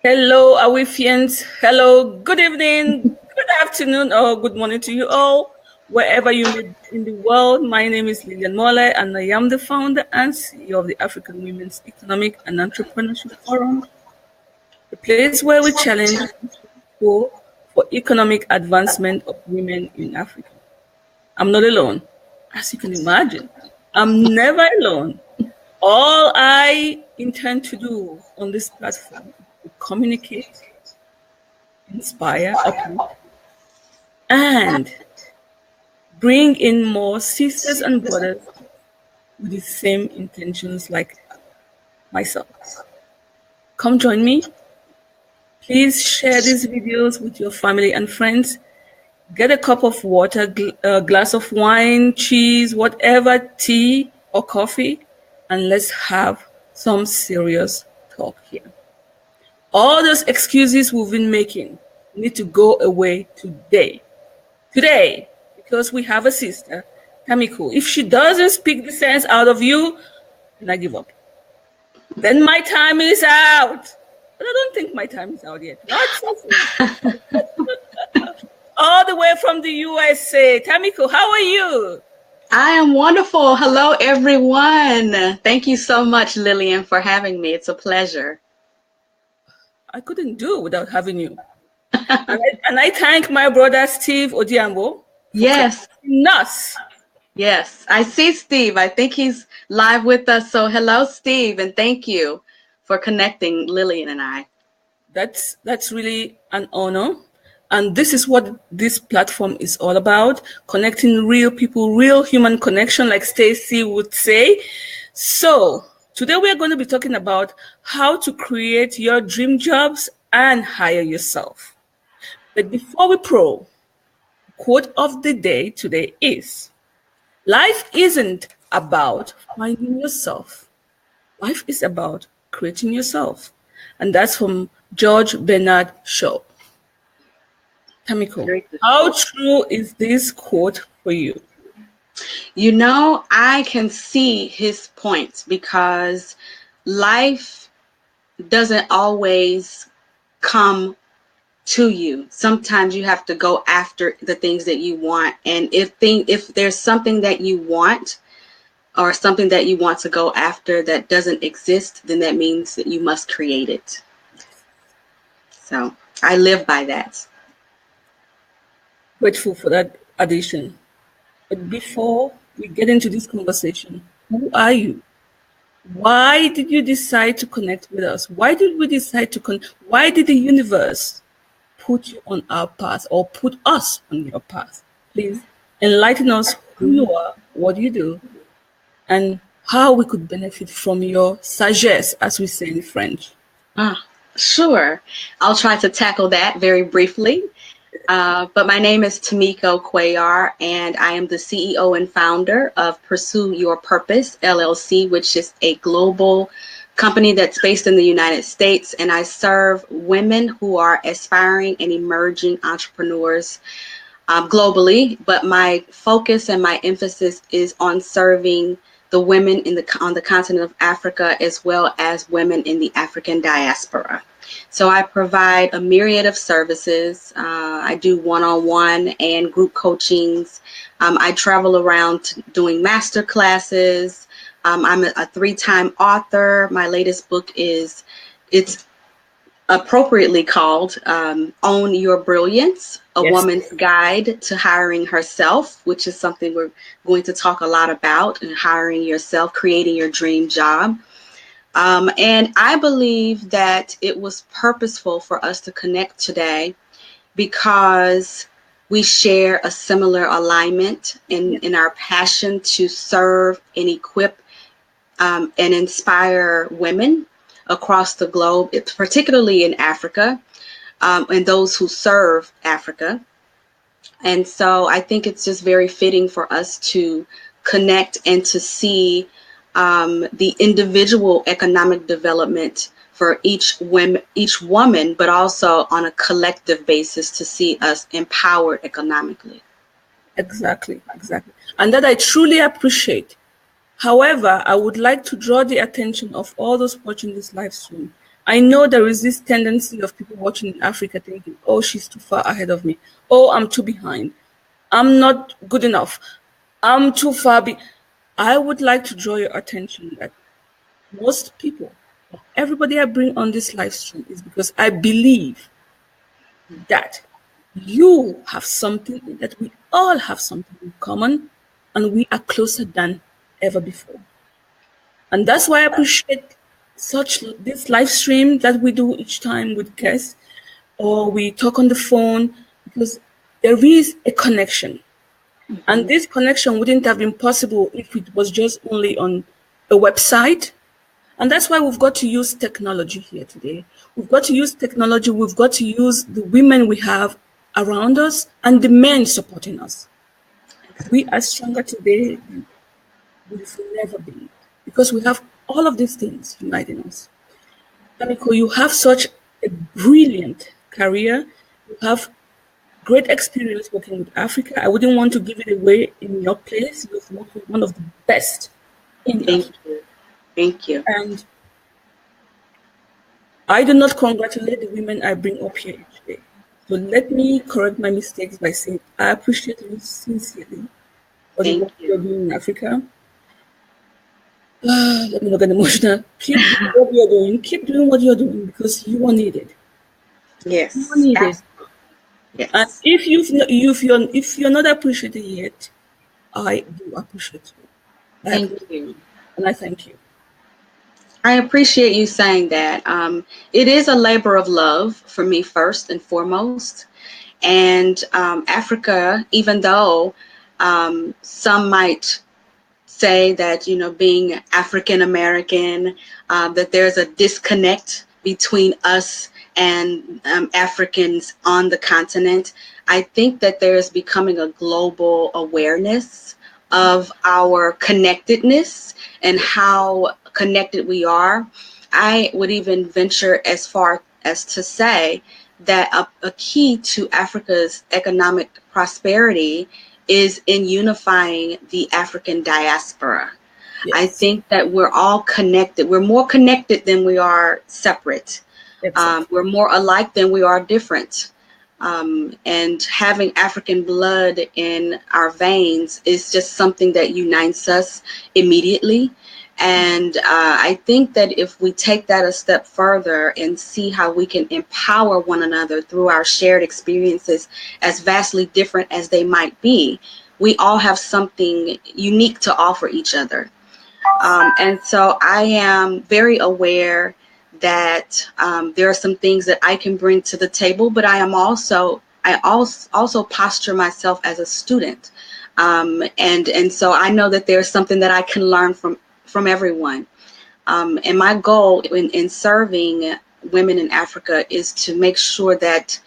Hello, Awifians. Hello, good evening, good afternoon, or good morning to you all, wherever you may be in the world. My name is Lilian Mole, and I am the founder and CEO of the African Women's Economic and Entrepreneurship Forum, a place where we challenge people for economic advancement of women in Africa. I'm not alone, as you can imagine. I'm never alone. All I intend to do on this platform is to communicate, inspire, uplift, and bring in more sisters and brothers with the same intentions like myself. Come join me. Please share these videos with your family and friends. Get a cup of water, a glass of wine, cheese, whatever, tea or coffee, and let's have some serious talk here. All those excuses we've been making need to go away today. Today, because we have a sister, Tamiko. If she doesn't speak the sense out of you, then I give up. Then my time is out. But I don't think my time is out yet. Not so soon. All the way from the USA. Tamiko, how are you? I am wonderful. Hello, everyone. Thank you so much, Lillian, for having me. It's a pleasure. I couldn't do without having you. and I thank my brother Steve Odiambo. Yes. Us. Yes. I see Steve. I think he's live with us. So hello, Steve, and thank you for connecting Lillian and I. That's really an honor. And this is what this platform is all about, connecting real people, real human connection, like Stacy would say. So today we are going to be talking about how to create your dream jobs and hire yourself. But before we probe, quote of the day today is, life isn't about finding yourself. Life is about creating yourself. And that's from George Bernard Shaw. Tamiko, how true is this quote for you? You know, I can see his points because life doesn't always come to you. Sometimes you have to go after the things that you want. And if there's something that you want or something that you want to go after that doesn't exist, then that means that you must create it. So I live by that. Grateful for that addition. But before we get into this conversation, who are you? Why did you decide to connect with us? Why did we decide to why did the universe put you on our path or put us on your path? Please enlighten us who you are, what you do, and how we could benefit from your sagesse, as we say in French. Sure. I'll try to tackle that very briefly. But my name is Tamiko Cuellar, and I am the CEO and founder of Pursue Your Purpose, LLC, which is a global company that's based in the United States. And I serve women who are aspiring and emerging entrepreneurs globally. But my focus and my emphasis is on serving the women on the continent of Africa, as well as women in the African diaspora. So I provide a myriad of services. I do one-on-one and group coachings. I travel around doing master classes. I'm a 3-time author. My latest book it's appropriately called Own Your Brilliance, a Woman's Guide to Hiring Herself, which is something we're going to talk a lot about, and hiring yourself, creating your dream job. And I believe that it was purposeful for us to connect today because we share a similar alignment in our passion to serve and equip and inspire women across the globe, particularly in Africa, and those who serve Africa. And so I think it's just very fitting for us to connect and to see the individual economic development for each woman, but also on a collective basis to see us empowered economically. Exactly. And that I truly appreciate. However, I would like to draw the attention of all those watching this live stream I know there is this tendency of people watching in Africa thinking, oh, she's too far ahead of me. Oh, I'm too behind. I'm not good enough. I'm too far I would like to draw your attention that most people, everybody I bring on this live stream is because I believe that you have something, that we all have something in common, and we are closer than ever before. And that's why I appreciate such this live stream that we do each time with guests, or we talk on the phone, because there is a connection. And this connection wouldn't have been possible if it was just only on a website. And that's why we've got to use technology here today. We've got to use technology. We've got to use the women we have around us and the men supporting us. We are stronger today than we've never been because we have all of these things uniting us. Tamiko, you have such a brilliant career. You have great experience working with Africa. I wouldn't want to give it away in your place. You've worked with one of the best in Thank Africa. you. Thank you. And I do not congratulate the women I bring up here each day. So let me correct my mistakes by saying I appreciate you sincerely for the Thank work you're you. doing in Africa. Let me not get emotional. Keep doing what you're doing. Keep doing what you're doing because you are needed. You are Yes. needed. Absolutely. And Yes. if you're not appreciated yet, I do appreciate you. I Thank appreciate you, you. and I thank you. I appreciate you saying that. It is a labor of love for me, first and foremost. And Africa, even though some might say that, being African American, that there's a disconnect between us and Africans on the continent, I think that there is becoming a global awareness of our connectedness and how connected we are. I would even venture as far as to say that a key to Africa's economic prosperity is in unifying the African diaspora. I Yes, think that we're all connected. We're more connected than we are separate. exactly. We're more alike than we are different. And having African blood in our veins is just something that unites us immediately. And I think that if we take that a step further and see how we can empower one another through our shared experiences, as vastly different as they might be, we all have something unique to offer each other. And so I am very aware that there are some things that I can bring to the table, but I also posture myself as a student. And so I know that there's something that I can learn from everyone. And my goal in serving women in Africa is to make sure that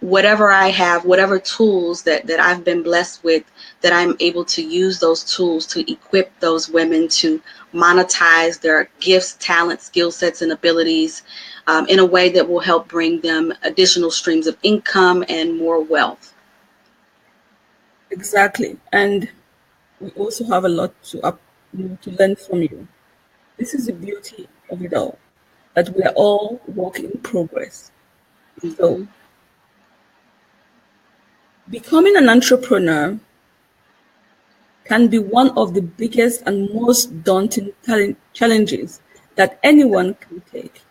whatever I have, whatever tools that I've been blessed with, that I'm able to use those tools to equip those women to monetize their gifts, talents, skill sets, and abilities in a way that will help bring them additional streams of income and more wealth. Exactly. And we also have a lot to learn from you. This is the beauty of it all, that we are all work in progress. So Mm-hmm. becoming an entrepreneur can be one of the biggest and most daunting challenges that anyone can take.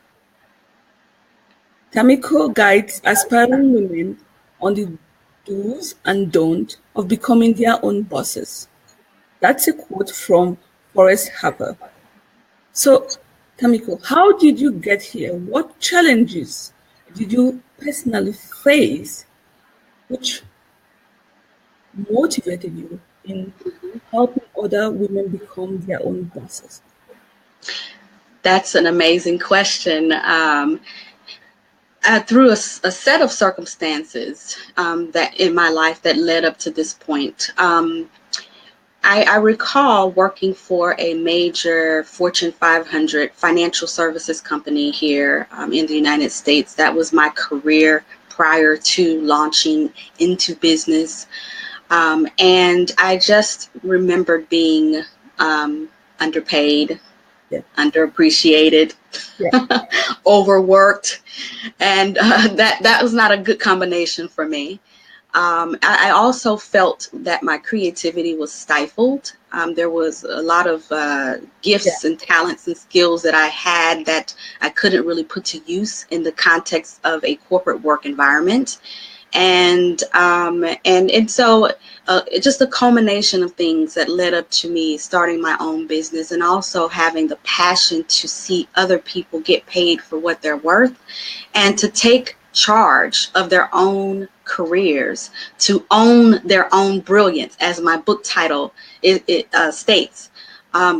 Tamiko guides aspiring women on the do's and don'ts of becoming their own bosses. That's a quote from Forrest Harper. So, Tamiko, how did you get here? What challenges did you personally face which motivated you in helping other women become their own bosses? That's an amazing question. Through a set of circumstances that in my life that led up to this point. I recall working for a major Fortune 500 financial services company here in the United States. That was my career prior to launching into business. And I just remembered being underpaid, Yeah. underappreciated, Yeah. overworked, and that was not a good combination for me. I also felt that my creativity was stifled. There was a lot of Yeah. gifts and talents and skills that I had that I couldn't really put to use in the context of a corporate work environment. And so it's just a culmination of things that led up to me starting my own business, and also having the passion to see other people get paid for what they're worth, and to take charge of their own careers, to own their own brilliance, as my book title states.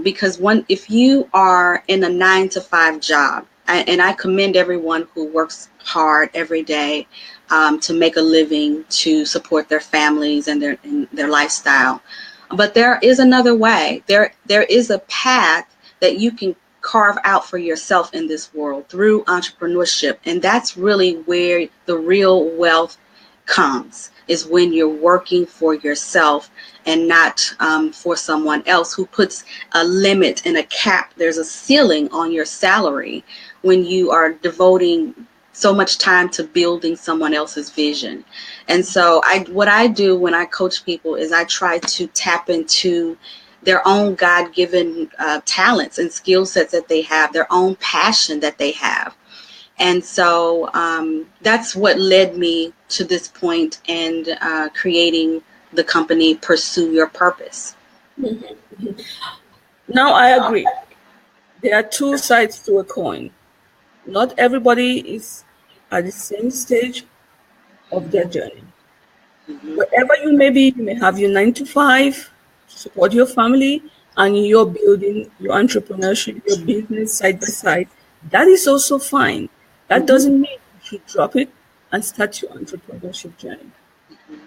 Because if you are in a 9 to 5 job, and I commend everyone who works hard every day to make a living, to support their families and their lifestyle. But there is another way. There is a path that you can carve out for yourself in this world through entrepreneurship. And that's really where the real wealth comes, is when you're working for yourself and not for someone else who puts a limit and a cap. There's a ceiling on your salary when you are devoting so much time to building someone else's vision. And so what I do when I coach people is I try to tap into their own God-given talents and skill sets that they have, their own passion that they have. And so that's what led me to this point, and creating the company Pursue Your Purpose. Mm-hmm. Now, I agree. There are two sides to a coin. Not everybody is at the same stage of their journey. Mm-hmm. Wherever you may be, you may have your 9 to 5 to support your family, and you're building your entrepreneurship, your business side by side. That is also fine. That Mm-hmm. doesn't mean you should drop it and start your entrepreneurship journey.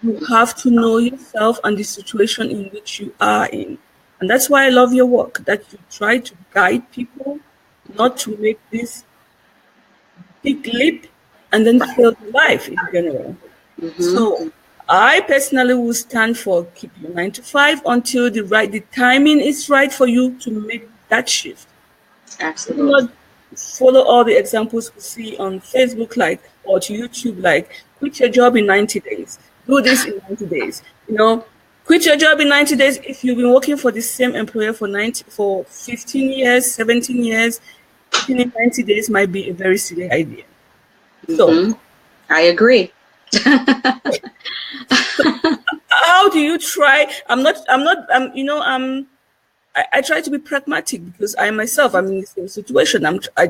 You have to know yourself and the situation in which you are in. And that's why I love your work, that you try to guide people not to make this big leap and then fail in life in general. Mm-hmm. So I personally will stand for keep your 9 to 5 until the timing is right for you to make that shift. Do Absolutely. not follow all the examples we see on Facebook, like, or to YouTube, like, quit your job in 90 days, do this in 90 days. Quit your job in 90 days. If you've been working for the same employer for 15 years, 17 years, quitting in 90 days might be a very silly idea. So, Mm-hmm. I agree. how do you try? I try to be pragmatic because I myself, I'm in the same situation.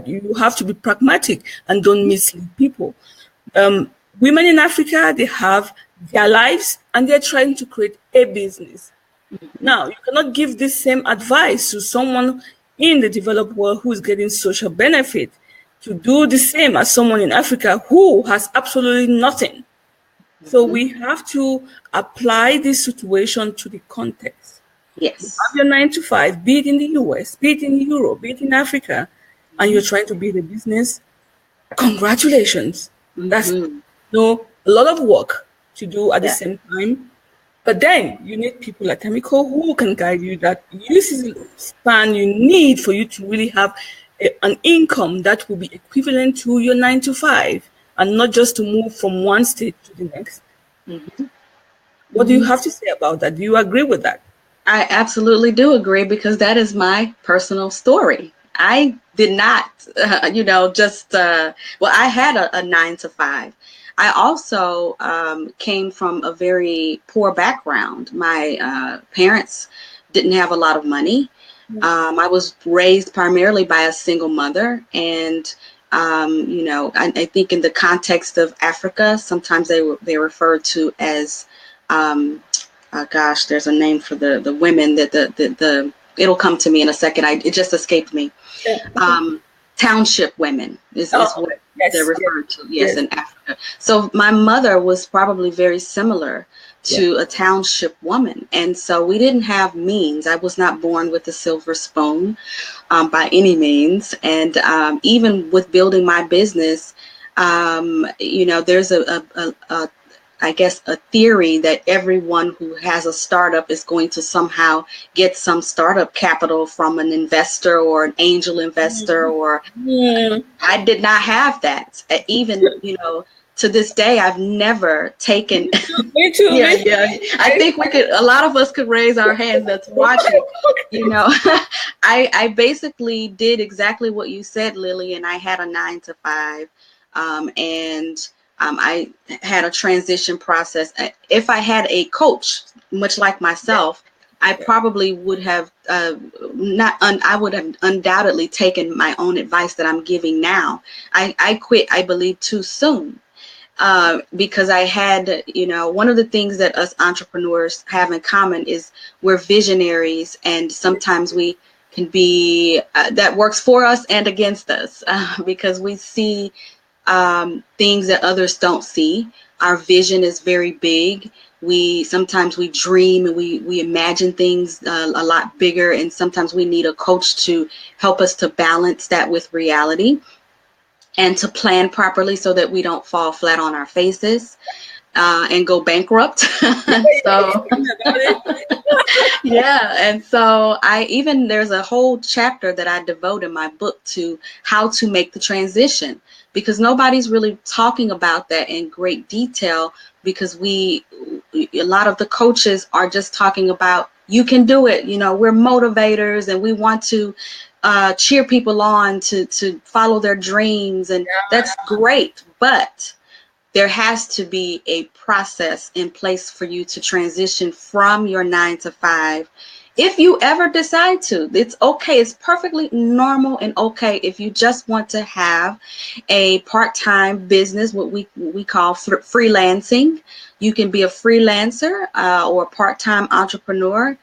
You have to be pragmatic and don't mislead people. Um, Women in Africa, they have their lives and they're trying to create a business. Now, you cannot give this same advice to someone in the developed world who is getting social benefit to do the same as someone in Africa who has absolutely nothing. So Mm-hmm. we have to apply this situation to the context. You have Yes. your 9 to 5, be it in the US, be it in Europe, be it in Africa, and you're trying to build a business. Congratulations. That's Mm-hmm. a lot of work to do at the Yeah. same time. But then you need people like Tamiko who can guide you, that uses the span you need for you to really have an income that will be equivalent to your 9 to 5, and not just to move from one state to the next. Mm-hmm. What do you have to say about that? Do you agree with that? I absolutely do agree, because that is my personal story. I did not, just, well, I had a 9 to 5. I also came from a very poor background. My parents didn't have a lot of money. I was raised primarily by a single mother. And, I think in the context of Africa, sometimes they refer to as, gosh, there's a name for the women that it'll come to me in a second. It just escaped me. Yeah. Township women is Oh, what okay. they're Yes, yes, referred to. Yes, yes, in Africa. So my mother was probably very similar yeah. to a township woman, and so we didn't have means. I was not born with a silver spoon by any means, and even with building my business, there's I guess, a theory that everyone who has a startup is going to somehow get some startup capital from an investor or an angel investor, or I did not have that. Even, to this day, I've never taken. Me too. Yeah, Me too. yeah. I think a lot of us could raise our hands that's watching. I basically did exactly what you said, Lily, and I had a 9 to 5. And I had a transition process. If I had a coach, much like myself, I probably would have I would have undoubtedly taken my own advice that I'm giving now. I quit, I believe, too soon. Because I had, one of the things that us entrepreneurs have in common is we're visionaries, and sometimes we can be, that works for us and against us, because we see things that others don't see. Our vision is very big. Sometimes we dream and we imagine things a lot bigger, and sometimes we need a coach to help us to balance that with reality and to plan properly so that we don't fall flat on our faces and go bankrupt. So yeah, and so there's a whole chapter that I devote in my book to how to make the transition, because nobody's really talking about that in great detail, because a lot of the coaches are just talking about, you can do it. We're motivators and we want to cheer people on to follow their dreams, and that's great, but there has to be a process in place for you to transition from your 9 to 5. If you ever decide to, it's okay. It's perfectly normal and okay if you just want to have a part-time business, what we call freelancing. You can be a freelancer or a part-time entrepreneur.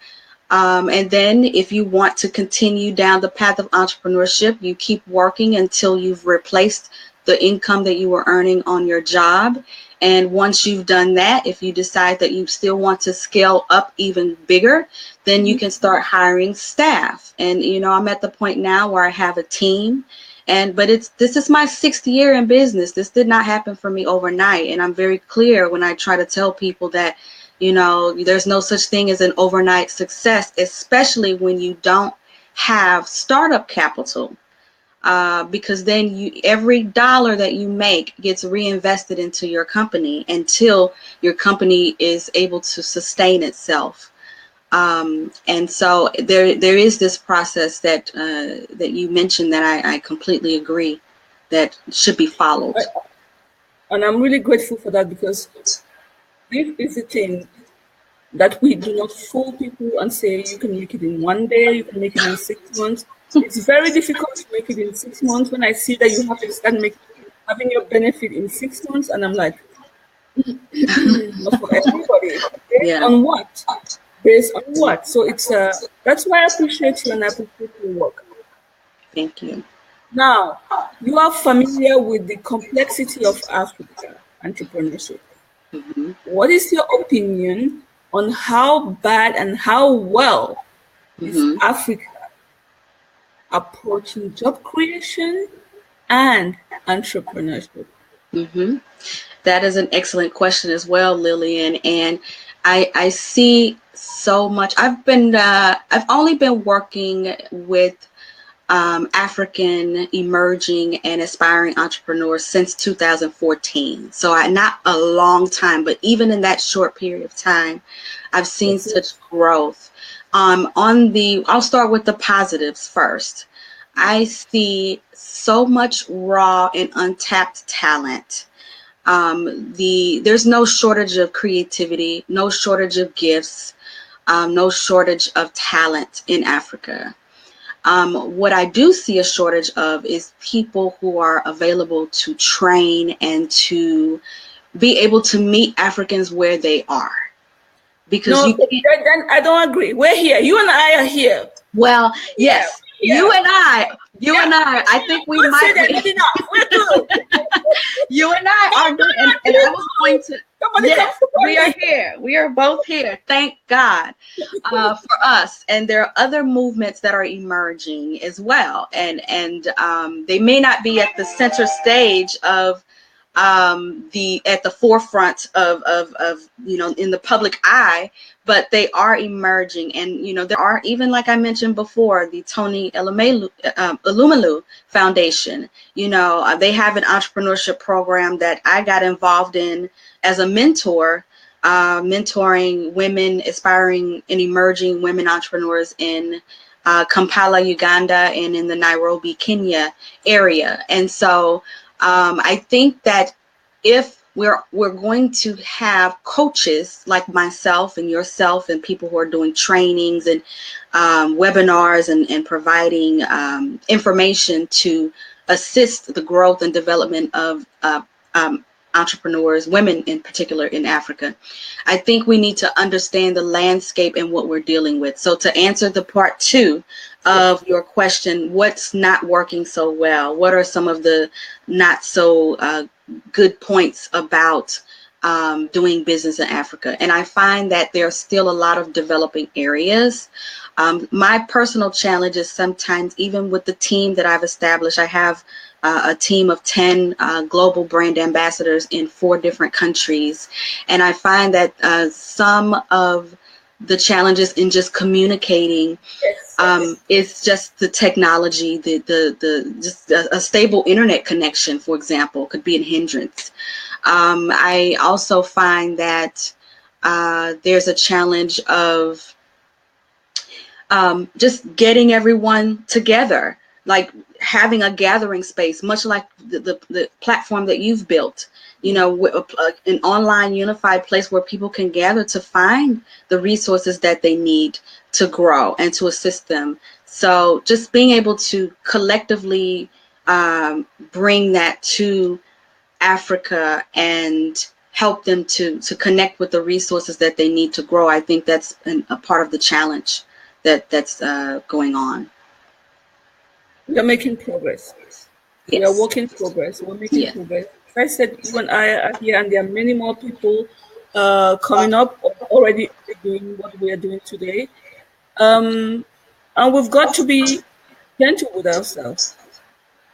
And then if you want to continue down the path of entrepreneurship, you keep working until you've replaced the income that you were earning on your job. And once you've done that, if you decide that you still want to scale up even bigger, then you can start hiring staff. And, I'm at the point now where I have a team. But this is my 6th year in business. This did not happen for me overnight. And I'm very clear when I try to tell people that, there's no such thing as an overnight success, especially when you don't have startup capital. Because then every dollar that you make gets reinvested into your company until your company is able to sustain itself. And so there is this process that you mentioned that I completely agree that should be followed. And I'm really grateful for that, because this is the thing, that we do not fool people and say you can make it in 1 day, you can make it in 6 months. It's very difficult to make it in 6 months when I see that you have to start having your benefit in 6 months, and I'm like, not for everybody. Based on what? Based on what? So it's that's why I appreciate you and I appreciate your work. Thank you. Now, you are familiar with the complexity of Africa entrepreneurship. Mm-hmm. What is your opinion on how bad and how well is Africa approaching job creation and entrepreneurship? Mm-hmm. That is an excellent question as well, Lillian. And I see so much. I've only been working with African emerging and aspiring entrepreneurs since 2014. So not a long time, but even in that short period of time, I've seen such growth. I'll start with the positives first. I see so much raw and untapped talent. There's no shortage of creativity, no shortage of gifts, no shortage of talent in Africa. What I do see a shortage of is people who are available to train and to be able to meet Africans where they are. Because then I don't agree. We're here. You and I are here. Well, yes, you and I. I think we might be. We're good. You and I are good. And I was going to. Yes, we are here. We are both here. Thank God for us. And there are other movements that are emerging as well. And they may not be at the center stage of the at the forefront of in the public eye, but they are emerging. And there are, even like I mentioned before, the Tony Elumelu Foundation. They have an entrepreneurship program that I got involved in as a mentor, mentoring women, aspiring and emerging women entrepreneurs in Kampala, Uganda, and in the Nairobi, Kenya area. And so I think that if we're going to have coaches like myself and yourself and people who are doing trainings and webinars and providing information to assist the growth and development of entrepreneurs, women in particular in Africa, I think we need to understand the landscape and what we're dealing with. So to answer the part two of your question, what's not working so well? What are some of the not so good points about doing business in Africa? And I find that there are still a lot of developing areas. My personal challenge is sometimes, even with the team that I've established, I have a team of 10 global brand ambassadors in 4 different countries. And I find that some of the challenges in just communicating, it's just the technology, just a stable internet connection, for example, could be a hindrance. I also find that there's a challenge of just getting everyone together, like having a gathering space, much like the platform that you've built, an online unified place where people can gather to find the resources that they need to grow and to assist them. So just being able to collectively bring that to Africa and help them to connect with the resources that they need to grow, I think that's a part of the challenge that's going on. We are making progress. Yes. We are working progress. We're making progress. I said you and I are here, and there are many more people coming up already doing what we are doing today. And we've got to be gentle with ourselves.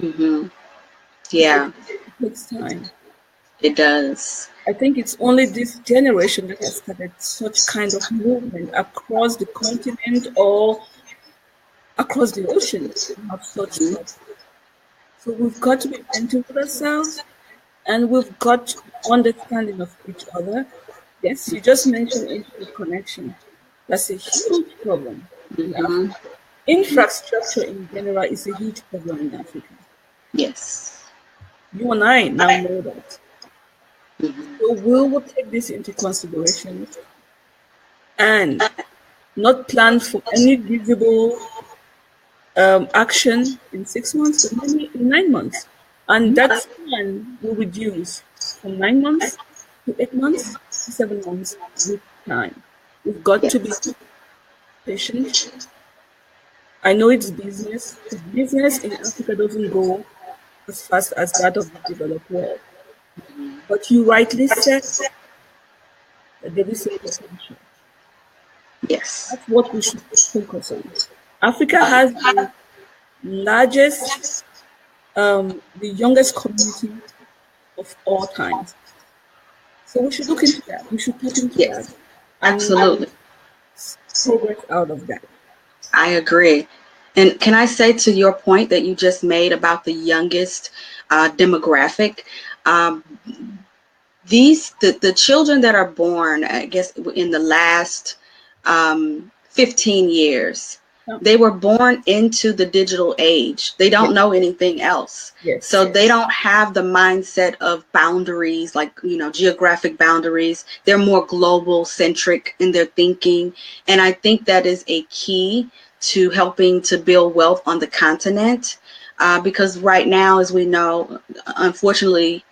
Mm-hmm. Yeah. It takes time. It does. I think it's only this generation that has started such kind of movement across the continent or across the ocean. Of such. So we've got to be gentle with ourselves, and we've got to be understanding of each other. Yes, you just mentioned internet connection. That's a huge problem in Africa. Infrastructure in general is a huge problem in Africa. Yes. You and I now know that. So we will take this into consideration and not plan for any visible action in 6 months, but maybe in 9 months. And that plan will reduce from 9 months to 8 months to 7 months with time. We've got to be patient. I know it's business. Business in Africa doesn't go as fast as that of the developed world. But you rightly said that there is a potential. Yes. That's what we should focus on. Africa has the largest, the youngest community of all times. So we should look into that. We should look into that. Absolutely. Progress out of that. I agree. And can I say, to your point that you just made about the youngest demographic, the children that are born, I guess, in the last 15 years, they were born into the digital age. They don't know anything else. So they don't have the mindset of boundaries, like, geographic boundaries. They're more global centric in their thinking. And I think that is a key to helping to build wealth on the continent. Because right now, as we know, unfortunately,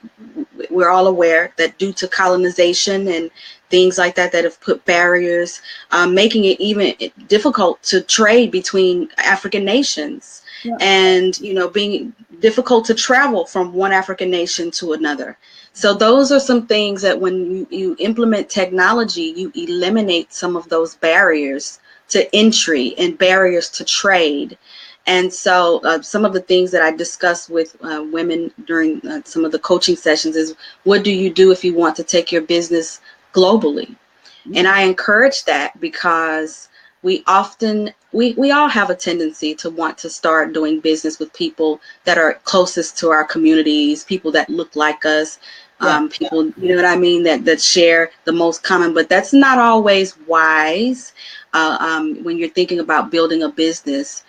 we're all aware that due to colonization and things like that have put barriers, making it even difficult to trade between African nations, and being difficult to travel from one African nation to another. So those are some things that when you implement technology, you eliminate some of those barriers to entry and barriers to trade. And so some of the things that I discuss with women during some of the coaching sessions is, what do you do if you want to take your business globally? And I encourage that because we often, we all have a tendency to want to start doing business with people that are closest to our communities, people that look like us, people, you know what I mean, that share the most common, but that's not always wise when you're thinking about building a business.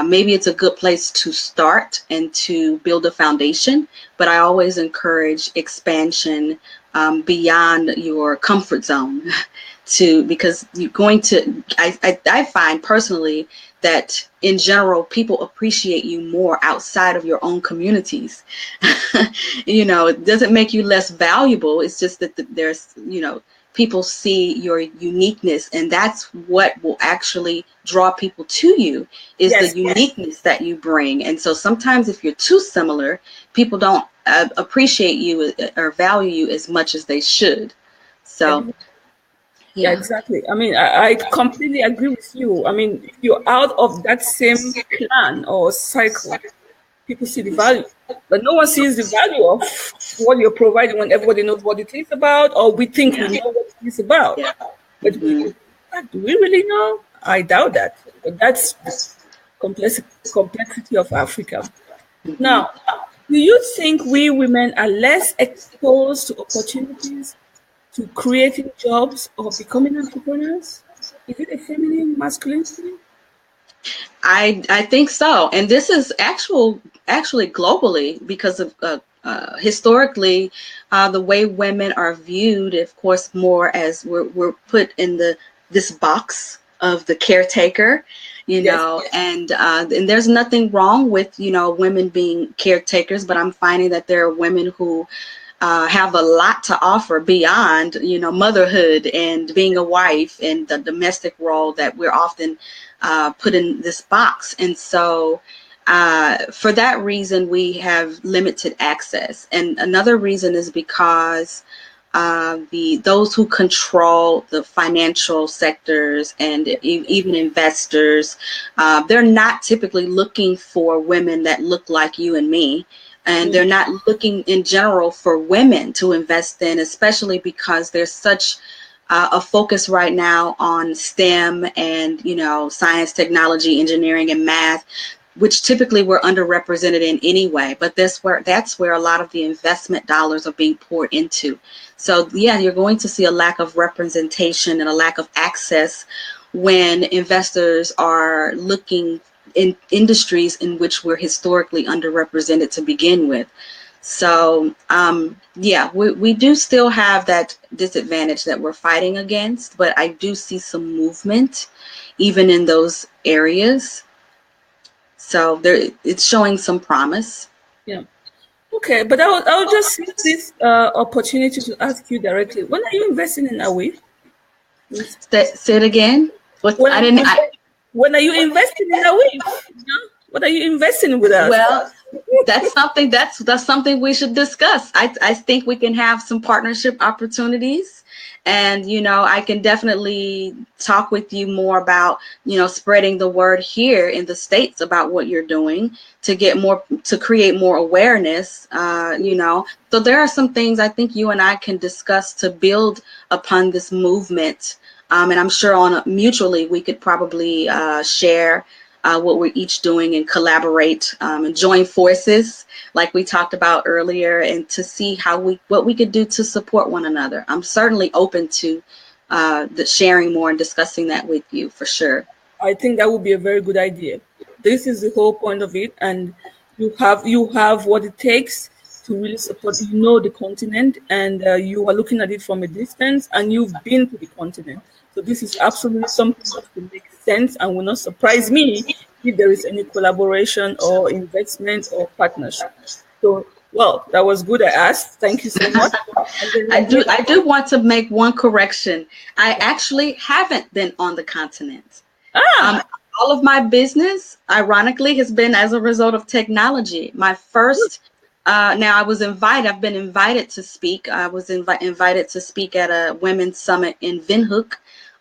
Maybe it's a good place to start and to build a foundation, but I always encourage expansion beyond your comfort zone because you're going to, I find personally that in general, people appreciate you more outside of your own communities. It doesn't make you less valuable. It's just that there's, people see your uniqueness, and that's what will actually draw people to you, is the uniqueness that you bring. And so sometimes if you're too similar, people don't appreciate you or value you as much as they should. So yeah, exactly. I mean, I completely agree with you. I mean, if you're out of that same plan or cycle, people see the value, but no one sees the value of what you're providing when everybody knows what it is about, or we think we know what it is about. But do we really know? I doubt that. But that's the complexity of Africa. Now, do you think we women are less exposed to opportunities, to creating jobs, or becoming entrepreneurs? Is it a feminine, masculine thing? I think so, and this is actually globally, because of historically the way women are viewed, of course, more as we're put in this box of the caretaker, and there's nothing wrong with women being caretakers, but I'm finding that there are women who have a lot to offer beyond, motherhood and being a wife and the domestic role that we're often put in this box. And so for that reason, we have limited access. And another reason is because those who control the financial sectors and even investors, they're not typically looking for women that look like you and me. And they're not looking in general for women to invest in, especially because there's such a focus right now on STEM and, science, technology, engineering, and math, which typically we're underrepresented in anyway. But that's where a lot of the investment dollars are being poured into. So, yeah, you're going to see a lack of representation and a lack of access when investors are looking in industries in which we're historically underrepresented to begin with. So, we do still have that disadvantage that we're fighting against, but I do see some movement even in those areas. So it's showing some promise. Yeah. Okay, but I'll just use this opportunity to ask you directly. When are you investing in Away? Say it again. When are you investing in Away? What are you investing with us? Well, that's something we should discuss. I think we can have some partnership opportunities, and I can definitely talk with you more about spreading the word here in the States about what you're doing to create more awareness. So there are some things I think you and I can discuss to build upon this movement, and I'm sure mutually we could probably share what we're each doing and collaborate and join forces like we talked about earlier, and to see what we could do to support one another. I'm certainly open to sharing more and discussing that with you for sure. I think that would be a very good idea. This is the whole point of it, and you have what it takes to really support. The continent, and you are looking at it from a distance, and you've been to the continent. So this is absolutely something that will make sense and will not surprise me if there is any collaboration or investment or partnership. So, well, that was good. I asked. Thank you so much. I do want to make one correction. I actually haven't been on the continent. All of my business, ironically, has been as a result of technology. My first, now I've been invited to speak. I was invited to speak at a women's summit in Windhoek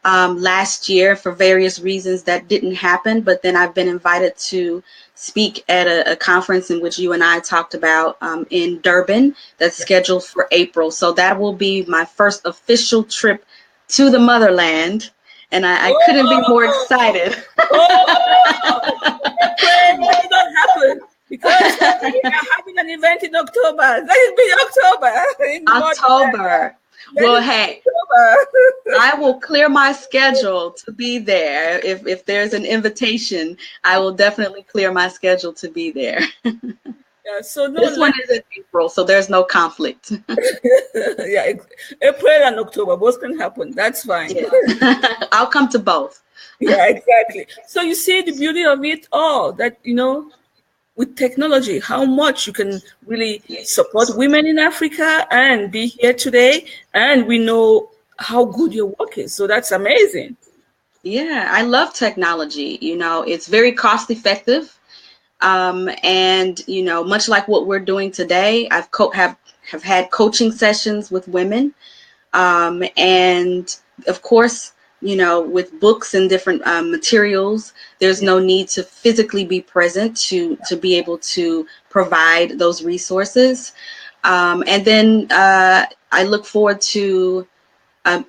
last year. For various reasons that didn't happen, but then I've been invited to speak at a conference in which you and I talked about in Durban that's scheduled for April. So that will be my first official trip to the motherland, and I couldn't be more Oh, excited. oh, I pray that it don't happen because we are having an event in October. Let it be October in the month. October. Let Well, it be hey, October. I will clear my schedule to be there. If there's an invitation, I will definitely clear my schedule to be there. Yeah, so no, This one let is in April, so there's no conflict. yeah, April and October both can happen. That's fine. Yeah. I'll come to both. Yeah, exactly. So you see the beauty of it all that with technology, how much you can really support Yes. women in Africa and be here today, and we know how good your work is. So that's amazing. Yeah, I love technology. It's very cost effective. And much like what we're doing today, have had coaching sessions with women. And of course, with books and different materials, there's Yeah. no need to physically be present to be able to provide those resources. And then I look forward to uh,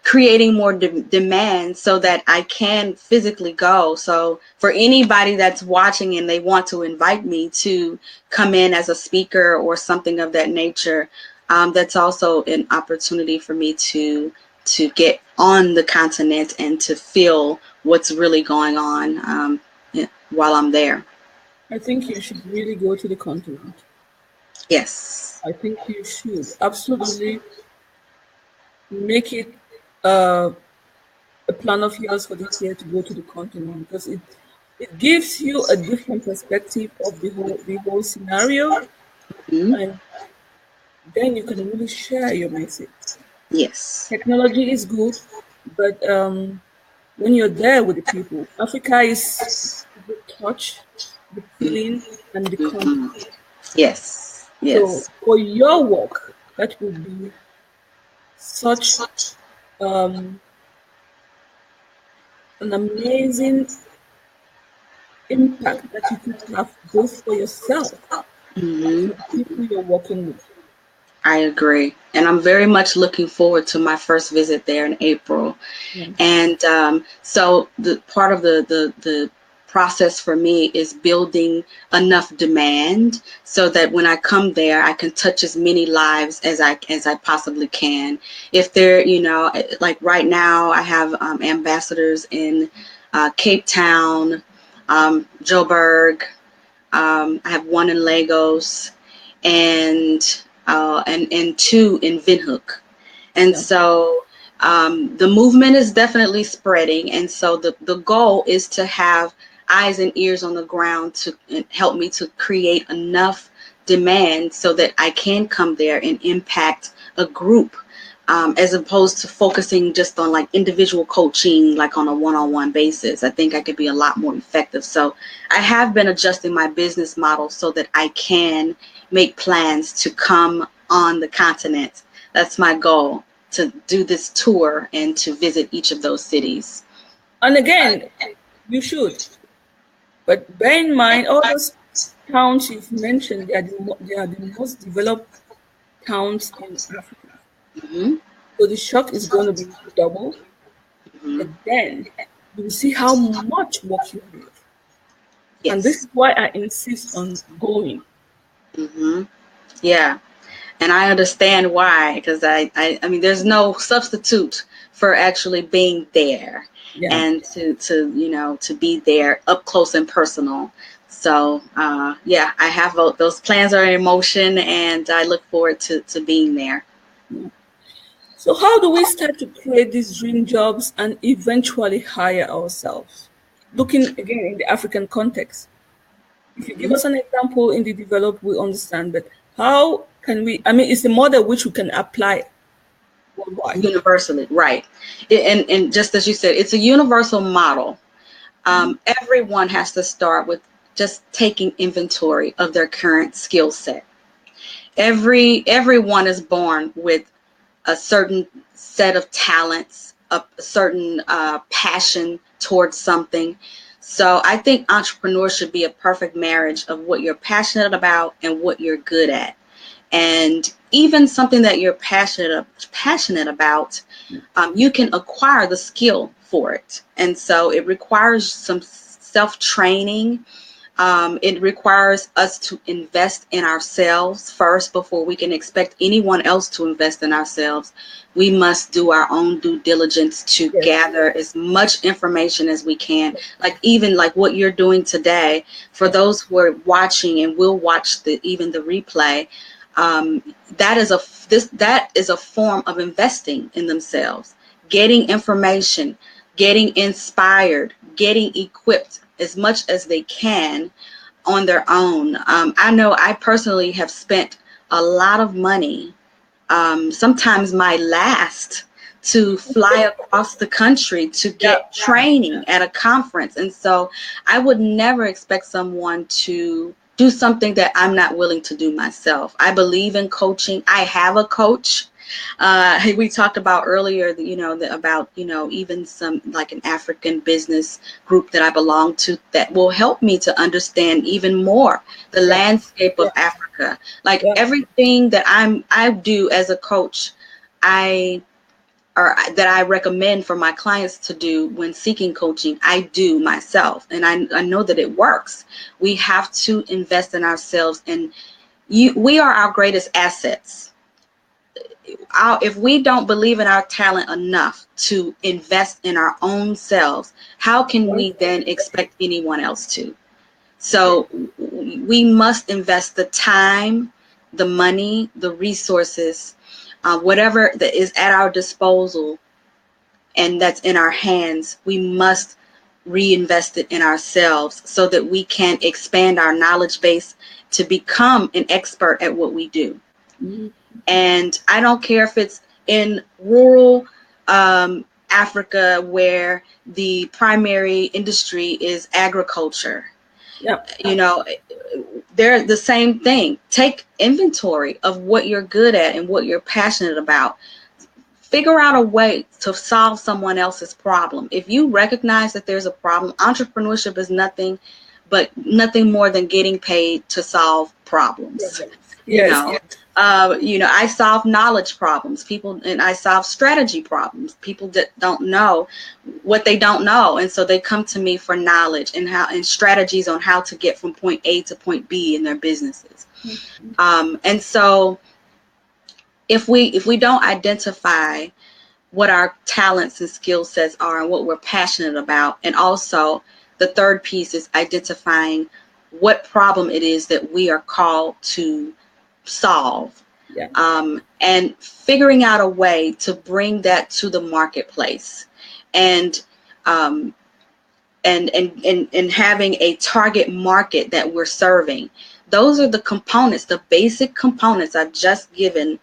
creating more demand so that I can physically go. So for anybody that's watching and they want to invite me to come in as a speaker or something of that nature, that's also an opportunity for me to get on the continent and to feel what's really going on while I'm there. I think you should really go to the continent. Yes. I think you should absolutely make it uh, a plan of yours for this year to go to the continent because it gives you a different perspective of the whole scenario, Mhm. and then you can really share your message. Yes. Technology is good, but when you're there with the people, Africa is the touch, the feeling, and the contact. Mhm. Yes. So Yes. for your work, that would be such um, an amazing impact that you could have both for yourself and Mhm. for the people you're working with. I agree. And I'm very much looking forward to my first visit there in April. Yeah. And so the part of the process for me is building enough demand so that when I come there, I can touch as many lives as I possibly can. If they're, like right now, I have ambassadors in Cape Town, Joburg. I have one in Lagos, and and two in Windhoek. And Yeah. so the movement is definitely spreading. And so the goal is to have eyes and ears on the ground to help me to create enough demand so that I can come there and impact a group, as opposed to focusing just on like individual coaching, like on a one-on-one basis. I think I could be a lot more effective. So I have been adjusting my business model so that I can make plans to come on the continent. That's my goal, to do this tour and to visit each of those cities. And again, you should. But bear in mind, all those towns you've mentioned, they are the most developed towns in Africa. Hmm. So the shock is going to be double. Hmm. But then you will see how much work you have. And this Yes. is why I insist on going. Hmm. Yeah. And I understand why, because I mean, there's no substitute for actually being there Yeah. and to to be there up close and personal. So yeah, I have those plans are in motion, and I look forward to being there. Yeah. So how do we start to create these dream jobs and eventually hire ourselves? Looking again in the African context. If you give Mhm. us an example in the developed, we understand, but how can we? I mean, it's a model which we can apply worldwide. Universally, right? And just as you said, it's a universal model. Everyone has to start with just taking inventory of their current skill set. Everyone is born with a certain set of talents, a certain passion towards something. So I think entrepreneur should be a perfect marriage of what you're passionate about and what you're good at. And even something that you're passionate about, you can acquire the skill for it. And so it requires some self-training. It requires us to invest in ourselves first before we can expect anyone else to invest in ourselves. We must do our own due diligence to gather as much information as we can. Like even like what you're doing today, for those who are watching and will watch even the replay, that is a form of investing in themselves, getting information, getting inspired, getting equipped as much as they can on their own. I know I personally have spent a lot of money, sometimes my last, to fly across the country to get training at a conference. And so I would never expect someone to do something that I'm not willing to do myself. I believe in coaching. I have a coach. We talked about earlier, about, even some like an African business group that I belong to that will help me to understand even more the landscape of Africa. Like everything that I do as a coach, that I recommend for my clients to do when seeking coaching, I do myself. And I know that it works. We have to invest in ourselves, and we are our greatest assets. If we don't believe in our talent enough to invest in our own selves, how can we then expect anyone else to? So we must invest the time, the money, the resources, whatever that is at our disposal and that's in our hands. We must reinvest it in ourselves so that we can expand our knowledge base to become an expert at what we do. Mm-hmm. And I don't care if it's in rural Africa where the primary industry is agriculture. They're the same thing. Take inventory of what you're good at and what you're passionate about. Figure out a way to solve someone else's problem. If you recognize that there's a problem, entrepreneurship is nothing more than getting paid to solve problems. I solve knowledge problems, and I solve strategy problems. People that don't know what they don't know, and so they come to me for knowledge and strategies on how to get from point A to point B in their businesses. And so if we don't identify what our talents and skill sets are and what we're passionate about, and also the third piece is identifying what problem it is that we are called to solve, and figuring out a way to bring that to the marketplace, and having a target market that we're serving. Those are the components, the basic components I've just given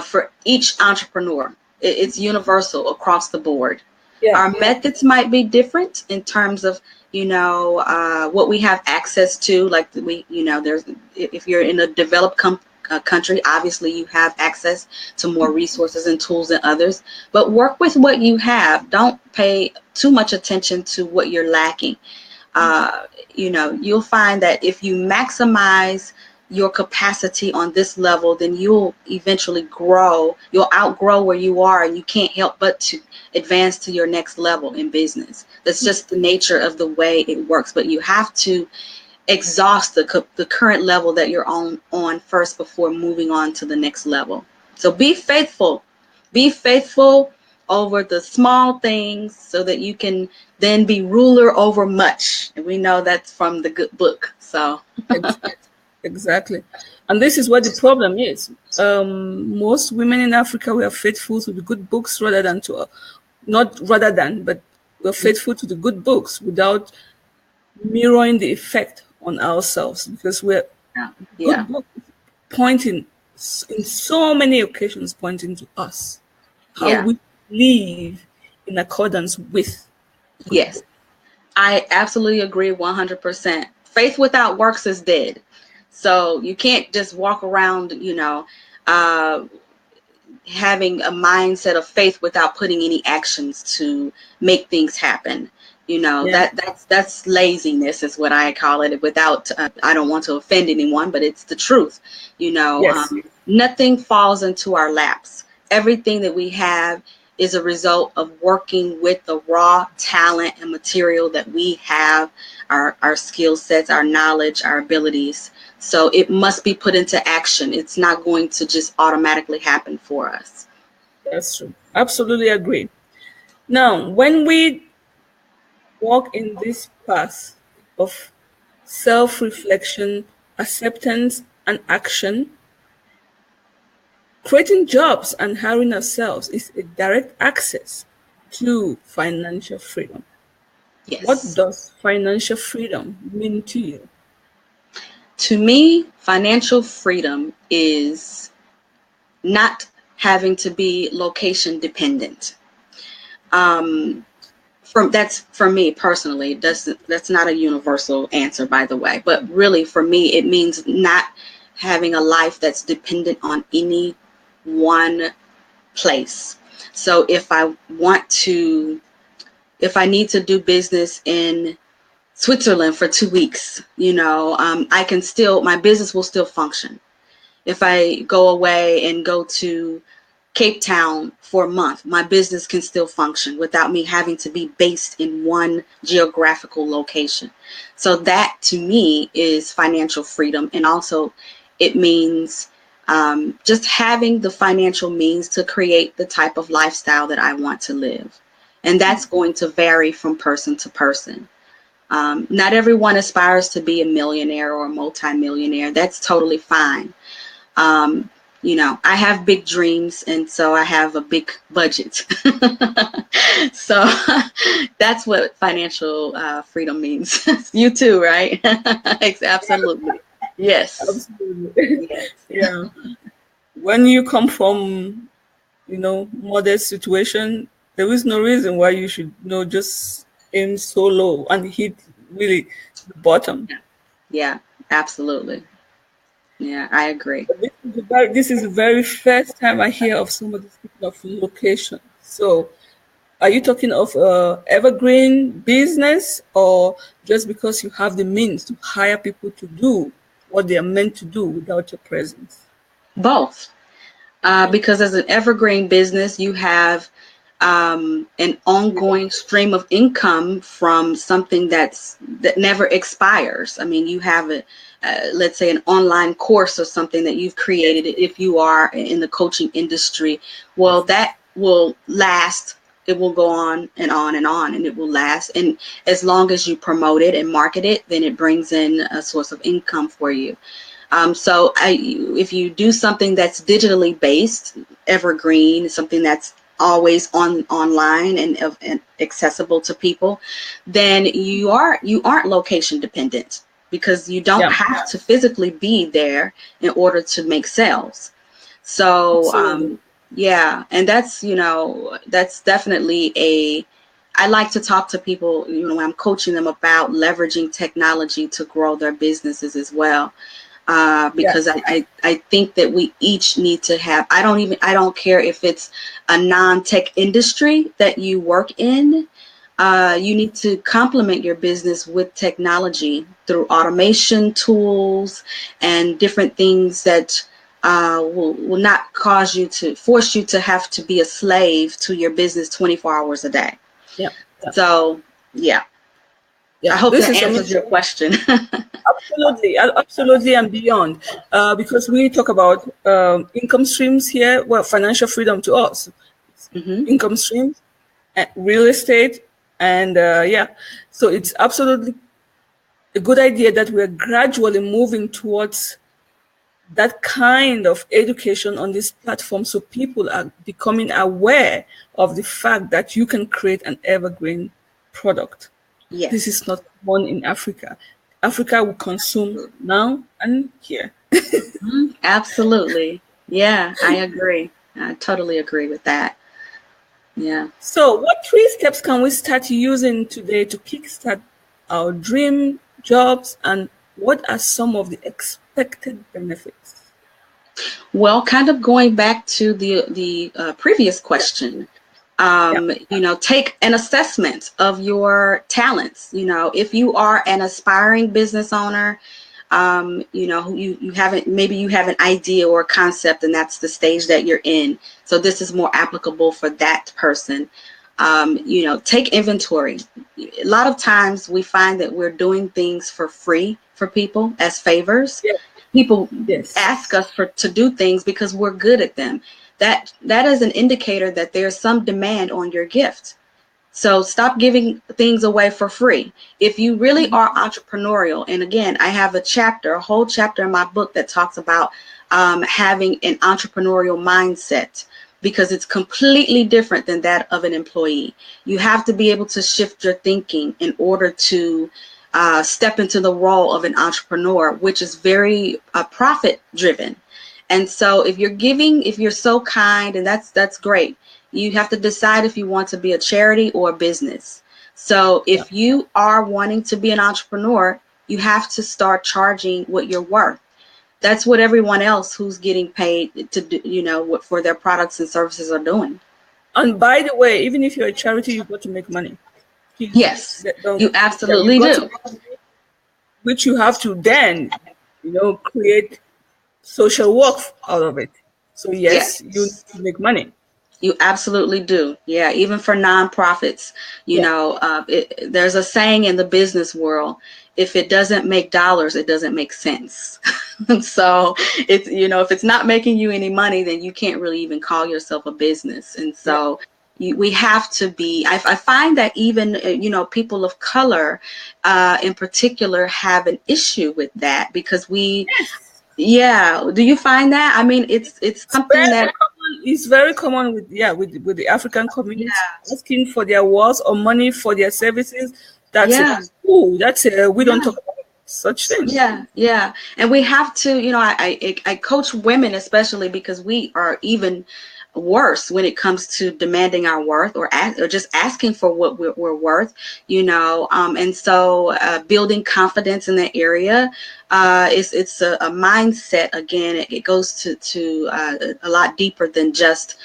for each entrepreneur. It's universal across the board. Our methods might be different in terms of what we have access to. Like if you're in a developed country, obviously you have access to more resources and tools than others. But work with what you have. Don't pay too much attention to what you're lacking. You'll find that if you maximize your capacity on this level, then you'll eventually grow. You'll outgrow where you are, and you can't help but to advance to your next level in business. That's just the nature of the way it works. But you have to exhaust the current level that you're on first before moving on to the next level. So be faithful. Be faithful over the small things so that you can then be ruler over much. And we know that's from the good book. So exactly. And this is what the problem is. Most women in Africa, we are faithful to the good books but we're faithful to the good books without mirroring the effect on ourselves, because we're good books pointing in so many occasions, pointing to us, how we live in accordance with. Yes, I absolutely agree 100%. Faith without works is dead. So you can't just walk around, having a mindset of faith without putting any actions to make things happen. Yeah. That's laziness is what I call it. Without I don't want to offend anyone, but it's the truth. Yes. Nothing falls into our laps. Everything that we have is a result of working with the raw talent and material that we have, our skill sets, our knowledge, our abilities. So it must be put into action. It's not going to just automatically happen for us. That's true. Absolutely agree. Now, when we walk in this path of self reflection, acceptance, and action, creating jobs and hiring ourselves is a direct access to financial freedom. What Yes. does financial freedom mean to you? To me, financial freedom is not having to be location dependent. That's for me personally. That's not a universal answer, by the way. But really, for me, it means not having a life that's dependent on any one place. So if I need to do business in Switzerland for 2 weeks, I can still, my business will still function. If I go away and go to Cape Town for a month, my business can still function without me having to be based in one geographical location. So that to me is financial freedom. And also it means just having the financial means to create the type of lifestyle that I want to live. And that's going to vary from person to person. Not everyone aspires to be a millionaire or a multimillionaire. That's totally fine. Um, I have big dreams, and so I have a big budget. So that's what financial freedom means. You too, right? Absolutely. Yes. Absolutely. Yes. Yeah. When you come from, modest situation, there is no reason why you should, just aim so low and hit really the bottom. Yeah, absolutely. Yeah, I agree. But this is the very first time I hear of somebody speaking of location. So, are you talking of evergreen business, or just because you have the means to hire people to do what they are meant to do without your presence? Both. Because as an evergreen business, you have an ongoing stream of income from something that never expires. I mean, you have let's say an online course or something that you've created. If you are in the coaching industry, well, that will last. It will go on and on and on, and it will last. And as long as you promote it and market it, then it brings in a source of income for you. So if you do something that's digitally based, evergreen, something that's always online and accessible to people, then you aren't location dependent because you don't Yeah, have to physically be there in order to make sales. So absolutely. yeah, and that's definitely I like to talk to people, when I'm coaching them about leveraging technology to grow their businesses as well. Because Yes. I think that we each need to have, I don't care if it's a non-tech industry that you work in, you need to complement your business with technology through automation tools and different things that will not force you to have to be a slave to your business 24 hours a day. Yeah. Yeah. So yeah, I Yeah. hope This that is answers your question. absolutely, absolutely, and beyond. Because we talk about income streams here. Well, financial freedom to us, Hmm. income streams, and real estate, and yeah. So it's absolutely a good idea that we're gradually moving towards that kind of education on this platform, so people are becoming aware of the fact that you can create an evergreen product. This Yes. is not common in Africa. Africa will consume now and here. Mhm. Absolutely. Yeah, I agree. I totally agree with that. Yeah. So, what 3 steps can we start using today to kickstart our dream jobs, and what are some of the expected benefits? Well, kind of going back to the previous question, Yeah. take an assessment of your talents. If you are an aspiring business owner, who you haven't, maybe you have an idea or a concept, and that's the stage that you're in. So this is more applicable for that person. Take inventory. A lot of times we find that we're doing things for free for people as favors. Yeah. People Yes. ask us to do things because we're good at them. That is an indicator that there's some demand on your gift. So stop giving things away for free. If you really are entrepreneurial, and again, I have a whole chapter in my book that talks about having an entrepreneurial mindset, because it's completely different than that of an employee. You have to be able to shift your thinking in order to step into the role of an entrepreneur, which is very profit driven. And so if you're so kind, and that's great, you have to decide if you want to be a charity or a business. So Yeah. if you are wanting to be an entrepreneur, you have to start charging what you're worth. That's what everyone else who's getting paid to do, what for their products and services are doing. And by the way, even if you're a charity, you got to make money. Please Yes, don't. you Yeah, you absolutely got to do. make money, which you have to then, create social work out of it. So yes, you need Yes. to make money. You absolutely do. Yeah, even for nonprofits, Yeah. there's a saying in the business world: if it doesn't make dollars, it doesn't make sense. So it's, if it's not making you any money, then you can't really even call yourself a business. And Yeah. so we have to be, I find that even, people of color in particular have an issue with that, because Yes. yeah, do you find that? I mean, it's It's something very that, common. It's very common with the African community yeah, asking for their words or money for their services. That's a yeah. that's a we don't Yeah, talk about such thing. yeah, yeah. And we have to, I coach women especially because we are even worse when it comes to demanding our worth, or just asking for what we're worth, and so building confidence in that area, it's a mindset. Again, it goes to a lot deeper than just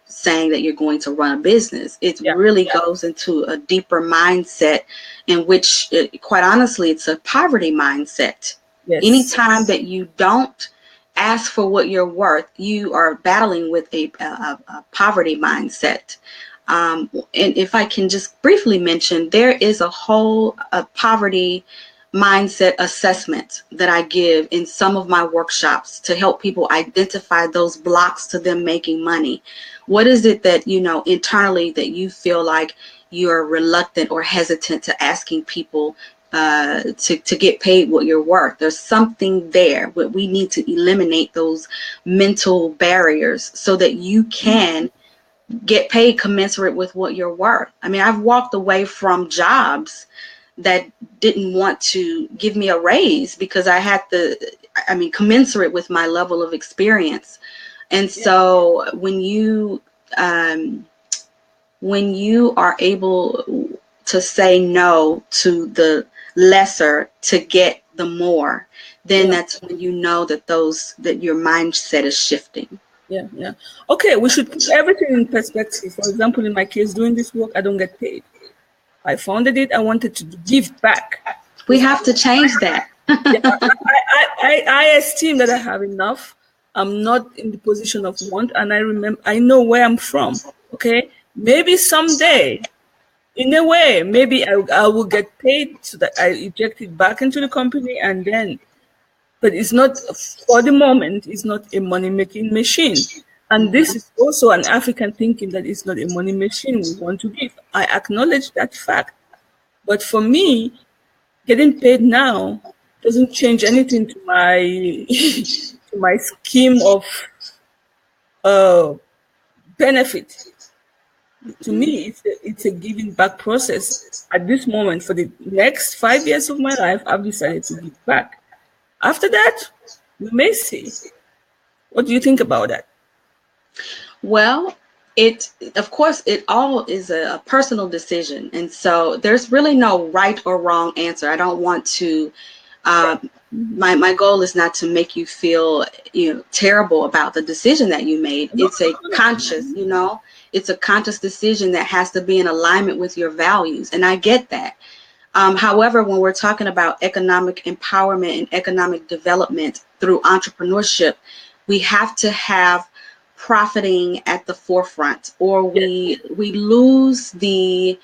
saying that you're going to run a business. It Yeah. really goes into a deeper mindset, in which, quite honestly, it's a poverty mindset. Yes. Anytime that you don't ask for what you're worth, you are battling with a poverty mindset. And if I can just briefly mention, there is a whole poverty mindset assessment that I give in some of my workshops to help people identify those blocks to them making money. What is it that, internally, that you feel like you're reluctant or hesitant to asking people to get paid what you're worth? There's something there, but we need to eliminate those mental barriers so that you can get paid commensurate with what you're worth. I mean, I've walked away from jobs that didn't want to give me a raise because commensurate with my level of experience. And Yeah. so um, when you are able to say no to the lesser to get the more, then Yeah. that's when you know that your mindset is shifting. Yeah. Yeah. Okay, we should put everything in perspective. For example, in my case, doing this work, I don't get paid. I founded it. I wanted to give back We because have to change that. yeah, I esteem that I have enough. I'm not in the position of want, and I know where I'm from. Okay, maybe someday, in a way, maybe I will get paid so that I inject it back into the company, and then. But it's not for the moment. It's not a money making machine, and this is also an African thinking that it's not a money machine. We want to give. I acknowledge that fact, but for me, getting paid now doesn't change anything to my to my scheme of uh, benefit. To me, it's a giving back process. At this moment, for the next 5 years of my life, I've decided to give back. After that, we may see. What do you think about that? Well, of course, it all is a personal decision. And so there's really no right or wrong answer. I don't want to Yeah, My goal is not to make you feel, terrible about the decision that you made. It's a conscious, it's a conscious decision that has to be in alignment with your values. And I get that. However, when we're talking about economic empowerment and economic development through entrepreneurship, we have to have profiting at the forefront, or we lose the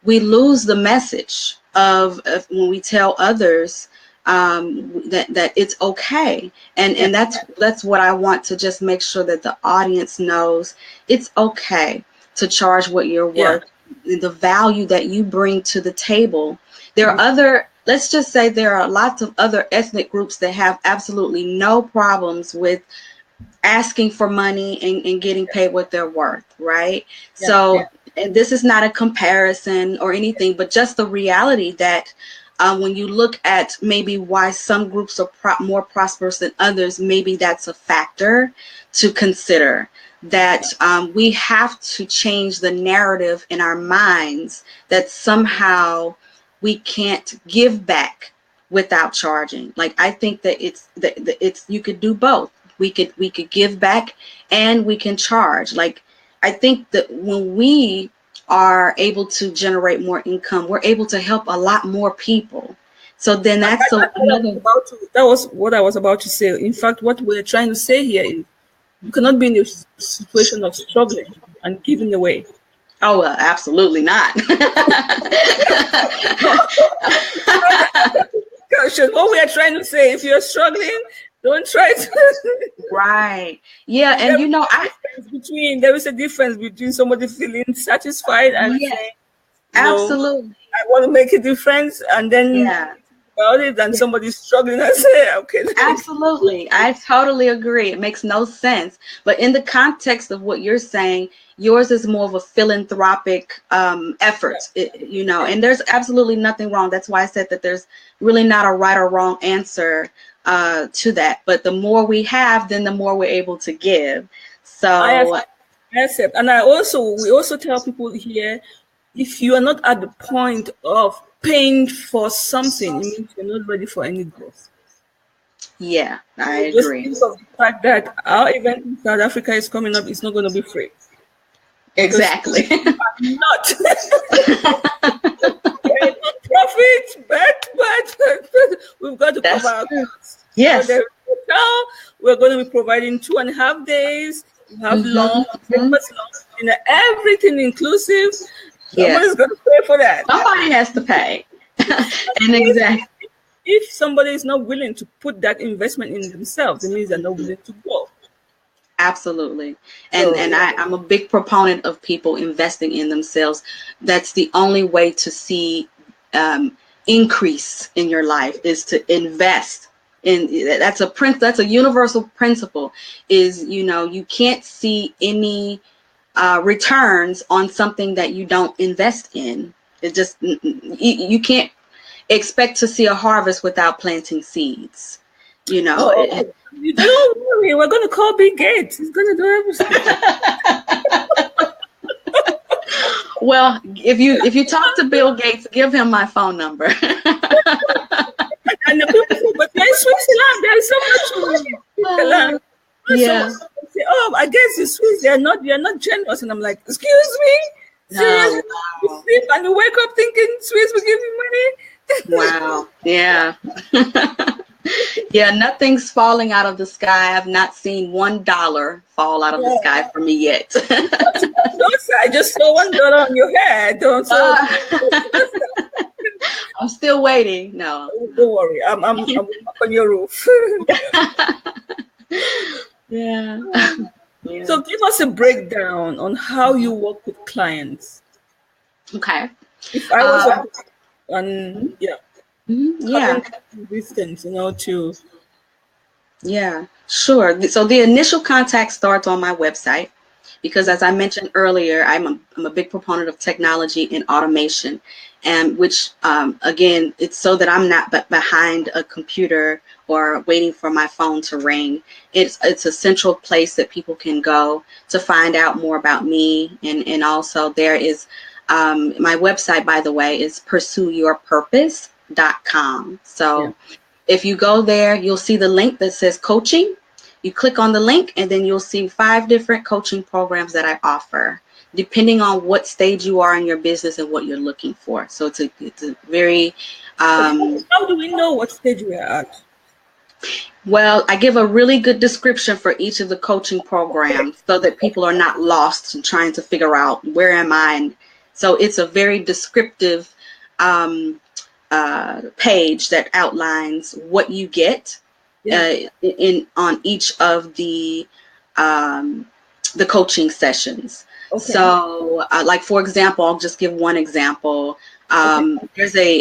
message of when we tell others that it's okay. And that's what I want to just make sure that the audience knows. It's okay to charge what you're worth, the value that you bring to the table. There are let's just say there are lots of other ethnic groups that have absolutely no problems with asking for money and getting paid what they're worth, right? And this is not a comparison or anything, but just the reality that when you look at maybe why some groups are more prosperous than others, maybe that's a factor to consider. That we have to change the narrative in our minds that somehow we can't give back without charging. Like, I think that it's you could do both. We could give back and we can charge. Like, I think that when we are able to generate more income, we're able to help a lot more people. So then that's another. That was what I was about to say. In fact, what we're trying to say here is you cannot be in a situation of struggling and giving away. Oh, well, absolutely not. What we are trying to say, if you're struggling, don't try to. Right. Yeah. And there is a difference between somebody feeling satisfied and saying, absolutely, I want to make a difference, and then about it, and somebody's struggling and say, okay. Absolutely. I totally agree. It makes no sense. But in the context of what you're saying, yours is more of a philanthropic effort, and there's absolutely nothing wrong. That's why I said that there's really not a right or wrong answer to that. But the more we have, then the more we're able to give. So I accept. And we also tell people here, if you are not at the point of paying for something, it means you're not ready for any growth. Yeah, I agree. Just think of the fact that our event in South Africa is coming up. It's not going to be free. Exactly. Not. Profit, but we've got to cover our costs. Yes. So we're going to be providing 2.5 days. We have lunch, breakfast, lunch, everything inclusive. Somebody's going to pay for that. Somebody has to pay. And exactly. If somebody is not willing to put that investment in themselves, it means they're not willing to go. Absolutely. And I'm a big proponent of people investing in themselves. That's the only way to see increase in your life, is to invest. And that's a universal principle, is, you can't see any returns on something that you don't invest in. It just, you can't expect to see a harvest without planting seeds. You don't worry, we're going to call Bill Gates. He's going to do everything. Well, if you talk to Bill Gates, give him my phone number. And the people say, but in Switzerland, there's so much Switzerland. Yeah. Say, I guess in Swiss you're not generous. And I'm like, excuse me? Seriously? You sleep and you wake up thinking Swiss will give you money? Wow. Yeah. Yeah, nothing's falling out of the sky. I've not seen $1 fall out of the sky for me yet. Don't say, I just saw $1 on your head. Don't say. I'm still waiting. No. Don't worry. I'm up on your roof. Yeah. So give us a breakdown on how you work with clients. Okay. If I was these things, too. Yeah, sure. So the initial contact starts on my website, because as I mentioned earlier, I'm a big proponent of technology and automation, and which again, it's so that I'm not behind a computer or waiting for my phone to ring. It's a central place that people can go to find out more about me, and also there is my website, by the way, is pursueyourpurpose.com. So If you go there, you'll see the link that says coaching. You click on the link and then you'll see 5 different coaching programs that I offer, depending on what stage you are in your business and what you're looking for. So it's a very But how do we know what stage we are at? well, I give a really good description for each of the coaching Okay. programs so that people are not lost and trying to figure out where am I. And so it's a very descriptive um, page that outlines what you get Yeah. in on each of the coaching sessions. Okay. So, like for example, I'll just give one example. Okay. There's a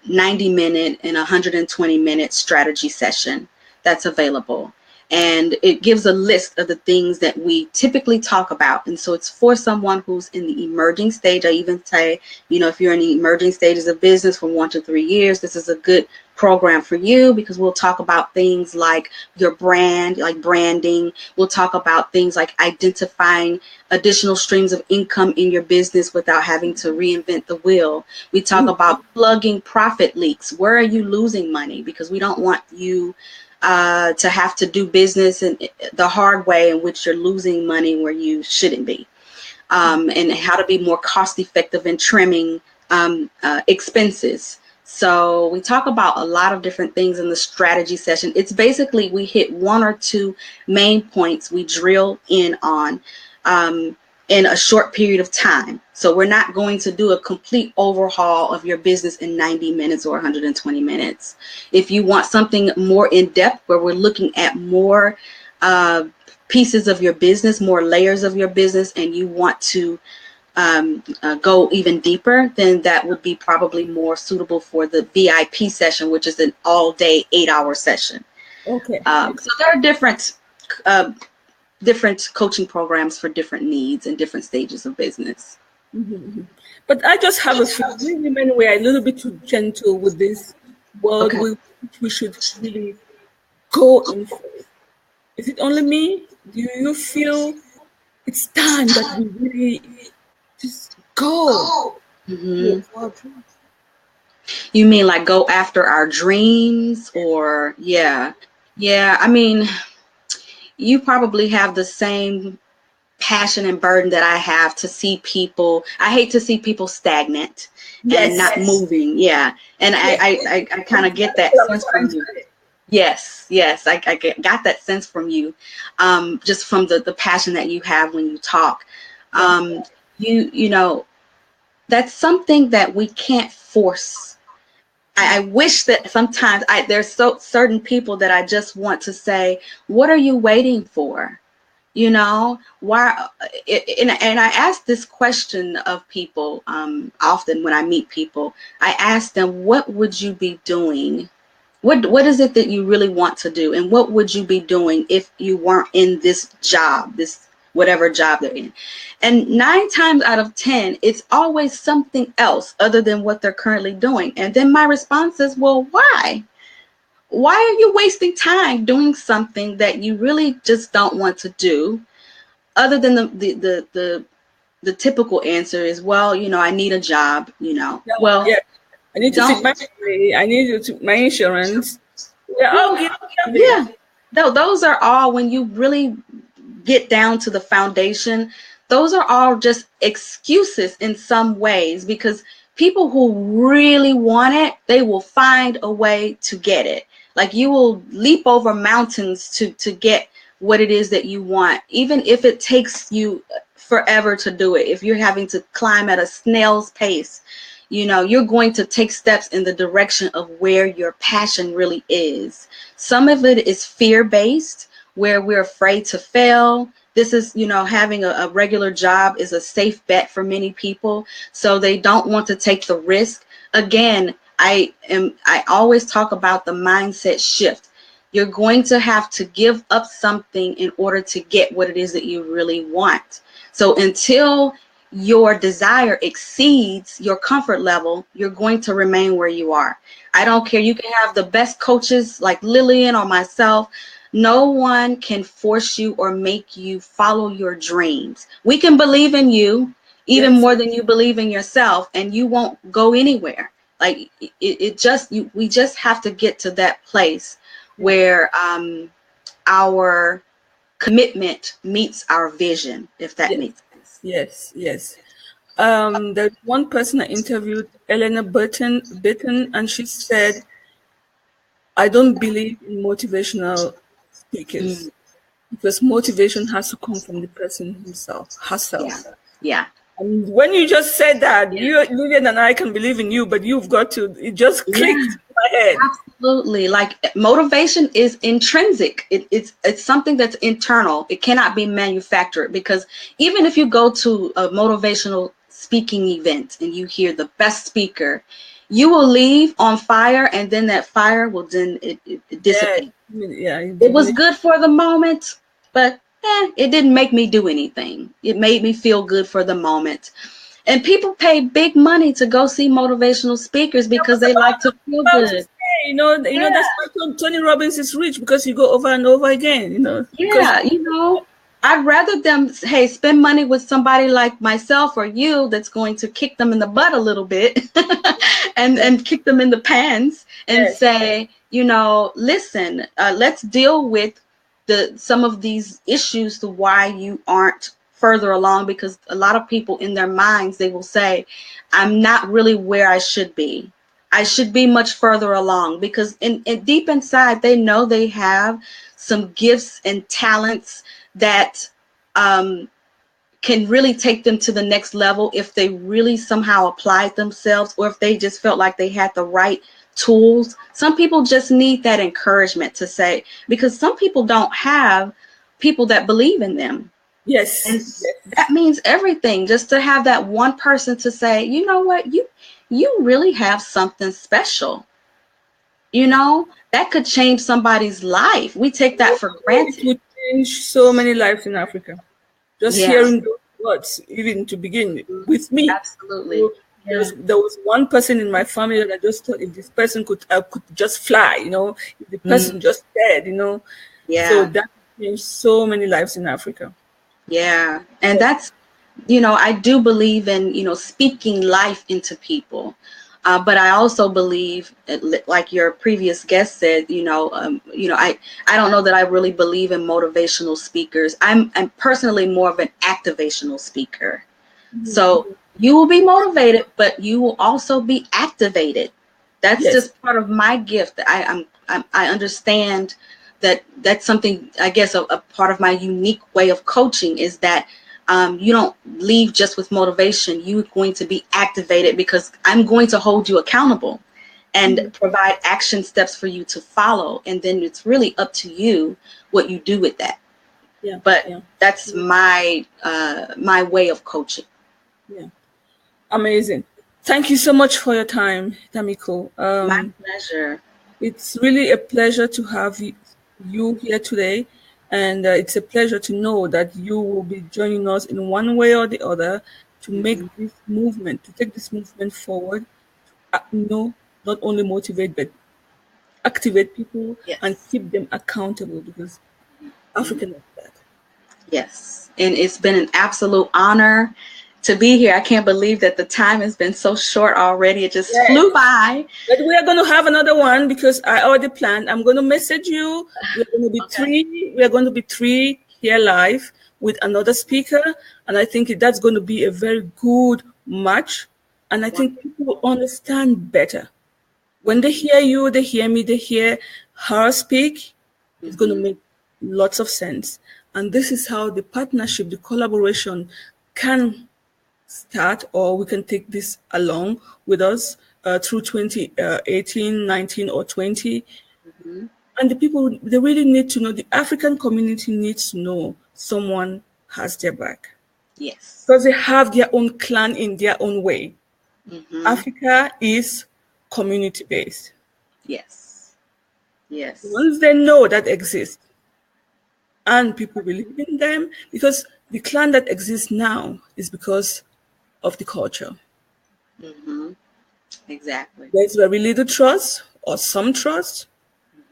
90-minute and 120-minute strategy session that's available. And it gives a list of the things that we typically talk about. And so it's for someone who's in the emerging stage. I even say, if you're in the emerging stages of business from 1 to 3 years, this is a good program for you because we'll talk about things like your brand, like branding. We'll talk about things like identifying additional streams of income in your business without having to reinvent the wheel. We talk Mhm. about plugging profit leaks. Where are you losing money? Because we don't want you to have to do business in the hard way in which you're losing money where you shouldn't be. And how to be more cost effective in trimming expenses. So we talk about a lot of different things in the strategy session. It's basically we hit 1 or 2 main points we drill in on in a short period of time. So we're not going to do a complete overhaul of your business in 90 minutes or 120 minutes. If you want something more in depth where we're looking at more pieces of your business, more layers of your business, and you want to go even deeper, then that would be probably more suitable for the VIP session, which is an all-day 8-hour session. Okay. So there are different coaching programs for different needs and different stages of business. But I just have a feeling we women were a little bit too gentle with this world. Okay. We should really go in for it. Is it only me? Do you feel it's time that we really just go hmm towards our dreams? You mean like go after our dreams or yeah. Yeah, I mean, you probably have the same passion and burden that I have to see people. I hate to see people stagnant and not Yes. moving. Yeah. And Yes. I kind of get That's that what I'm sense trying from to you. say. Yes, got that sense from you, just from the passion that you have when you talk. Yeah. Um, you know, that's something that we can't force. I wish that sometimes there's certain people that I just want to say, what are you waiting for? Why? And I ask this question of people often when I meet people. I ask them, what would you be doing? What is it that you really want to do? And what would you be doing if you weren't in this job, this whatever job they're in? And 9 times out of 10, it's always something else other than what they're currently doing. And then my response is, well, why? Why are you wasting time doing something that you really just don't want to do? Other than the typical answer is, well, I need a job. Yeah. Well, Yeah. I need to feed my don't family. I need to my insurance. We're all guilty of it. yeah. No, those are all, when you really get down to the foundation, those are all just excuses in some ways, because people who really want it, they will find a way to get it. Like, you will leap over mountains to get what it is that you want, even if it takes you forever to do it. If you're having to climb at a snail's pace, you're going to take steps in the direction of where your passion really is. Some of it is fear-based, where we're afraid to fail. This is, having a regular job is a safe bet for many people, so they don't want to take the risk. Again, I always talk about the mindset shift. You're going to have to give up something in order to get what it is that you really want. So until your desire exceeds your comfort level, you're going to remain where you are. I don't care. You can have the best coaches like Lillian or myself. No one can force you or make you follow your dreams. We can believe in you even Yes. more than you believe in yourself, and you won't go anywhere. Like we just have to get to that place where our commitment meets our vision, if that Yes, makes sense. yes. There's one person I interviewed, Elena Burton, and she said, I don't believe in motivational speakers Mm, because motivation has to come from the person yeah, herself. yeah, And when you just said that, yeah, you, Lillian and I can believe in you, but you've got to, it just yeah. clicked in my head. Absolutely. Like motivation is intrinsic. It's something that's internal. It cannot be manufactured, because even if you go to a motivational speaking event and you hear the best speaker, you will leave on fire, and then that fire will it Yeah, dissipate. yeah, it It was diminished. good for the moment, but it didn't make me do anything. It made me feel good for the moment. And people pay big money to go see motivational speakers I because was they like to feel about to good. say, that's Yeah, why Tony Robbins is rich because you go over and over again, because yeah, I'd rather them, hey, spend money with somebody like myself or you that's going to kick them in the butt a little bit yeah, and kick them in the pants and yes, say, listen, let's deal with some of these issues to why you aren't further along, because a lot of people in their minds, they will say, I'm not really where I should be. I should be much further along, because in deep inside they know they have some gifts and talents that can really take them to the next level if they really somehow applied themselves, or if they just felt like they had the right tools. Some people just need that encouragement to say, because some people don't have people that believe in them. And yes, that means everything, just to have that one person to say, you know what, you really have something special. That could change somebody's life. We take that for it granted. would change so many lives in Africa. Just Yeah, hearing those words, even to begin with me. absolutely. Yeah. There was one person in my family that I just thought, if this person could just fly, if the Mm, person just said, so yeah. that changed so many lives in Africa. Yeah. And I do believe in, speaking life into people. But I also believe, like your previous guest said, I don't know that I really believe in motivational speakers. I'm personally more of an activational speaker. So you will be motivated, but you will also be activated. That's Yes. just part of my gift. I understand that that's something, I guess, a part of my unique way of coaching is that you don't leave just with motivation. You're going to be activated because I'm going to hold you accountable and provide action steps for you to follow. And then it's really up to you what you do with that. Yeah. But Yeah. that's my way of coaching. Yeah. Amazing. Thank you so much for your time, Tamiko. My pleasure. It's really a pleasure to have you here today. And it's a pleasure to know that you will be joining us in one way or the other to make Hmm. this movement, to take this movement forward, uh, you know, not only motivate, but activate people and Yes. keep them accountable because Africa needs that. Yes. And it's been an absolute honor to be here. I can't believe that the time has been so short already. It just Yes. flew by. But we are going to have another one because I already planned. I'm going to message you. Okay. We are going to be three here live with another speaker. And I think that's going to be a very good match. And I think people will understand better. When they hear you, they hear me, they hear her speak, it's going to Mm-hmm. make lots of sense. And this is how the partnership, the collaboration can start, or we can take this along with us through 2018, 19, or 20. Mm-hmm. And the people, they really need to know, the African community needs to know someone has their back Yes. because they have their own clan in their own way. Mm-hmm. Africa is community based. Yes. Yes. Once they know that exists and people believe in them, because the clan that exists now is because of the culture. Mm-hmm. Exactly. There's very little trust or some trust,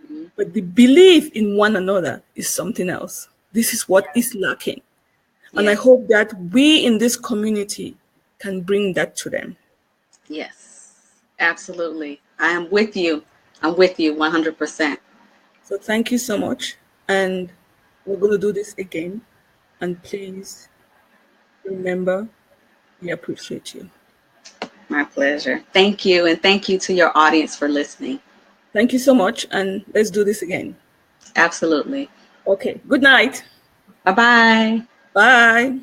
Mm-hmm. but the belief in one another is something else. This is what is lacking. And I Yes. hope that we in this community can bring that to them. Yes. Absolutely. I am with you. I'm with you 100%. So thank you so much. And we're going to do this again. And please remember, we appreciate you. My pleasure. Thank you. And thank you to your audience for listening. Thank you so much. And let's do this again. Absolutely. Okay. Good night. Bye bye. Bye.